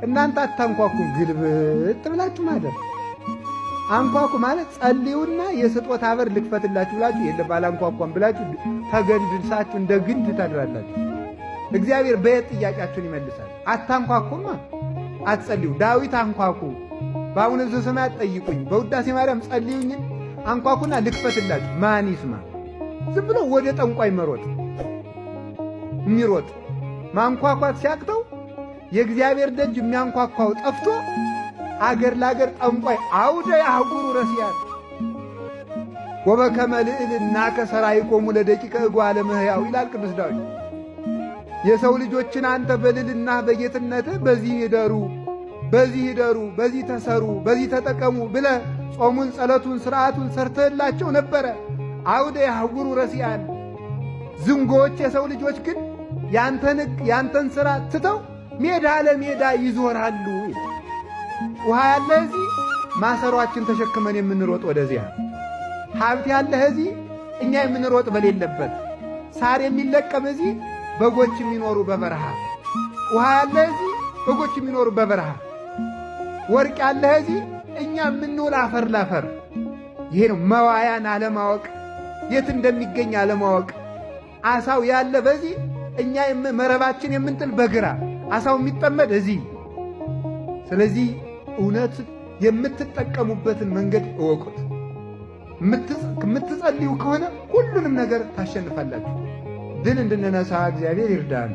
እናንተ አታንኳኩ ግልብጥ ብላችሁ ማደር። አንኳኩ ማለት ጸልዩና የስጦታ በር ልክፈትላችሁ ብላችሁ የለ ባላንኳኳም ብላችሁ ተገንድሳችሁ እንደ ግንድ ታድራላችሁ። እግዚአብሔር በየት ጥያቄያችሁን ይመልሳል? አታንኳኩማ፣ አትጸልዩ። ዳዊት አንኳኩ፣ በአቡነ ዘበሰማያት ጠይቁኝ፣ በውዳሴ ማርያም ጸልዩኝ፣ አንኳኩና ልክፈትላችሁ። ማን ይስማ? ዝም ብሎ ወደ ጠንቋይ የሚሮጥ ማንኳኳት ሲያቅተው የእግዚአብሔር ደጅ የሚያንኳኳው ጠፍቶ አገር ለአገር ጠንቋይ አውደ ያህጉሩ ረስያን ወበከመ ልዕልና ከሰራይኮሙ ለደቂቀ እጓለ እመሕያው ይላል ቅዱስ ዳዊት። የሰው ልጆችን አንተ በልልና በጌትነትህ በዚህ ይደሩ፣ በዚህ ተሰሩ፣ በዚህ ተጠቀሙ ብለህ ጾሙን፣ ጸሎቱን፣ ሥርዓቱን ሰርተህላቸው ነበረ። አውደ ያህጉሩ ረስያን። ዝንጎዎች የሰው ልጆች ግን ያንተን ሕግ ያንተን ሥራ ትተው ሜዳ ለሜዳ ይዞራሉ። ውሃ ያለ እዚህ ማሰሯችን ተሸክመን የምንሮጥ ወደዚያ፣ ሀብት ያለ እዚህ እኛ የምንሮጥ በሌለበት፣ ሳር የሚለቀም እዚህ በጎች የሚኖሩ በበረሃ፣ ውሃ ያለ እዚህ በጎች የሚኖሩ በበረሃ፣ ወርቅ ያለ እዚህ እኛ የምንውል አፈር ላፈር። ይሄ ነው መዋያን አለማወቅ፣ የት እንደሚገኝ አለማወቅ። አሳው ያለ በዚህ እኛ መረባችን የምንጥል በግራ፣ አሳው የሚጠመድ እዚህ። ስለዚህ እውነት የምትጠቀሙበትን መንገድ እወቁት። የምትጸልዩ ከሆነ ሁሉንም ነገር ታሸንፋላችሁ። ድል እንድንነሳ እግዚአብሔር ይርዳን።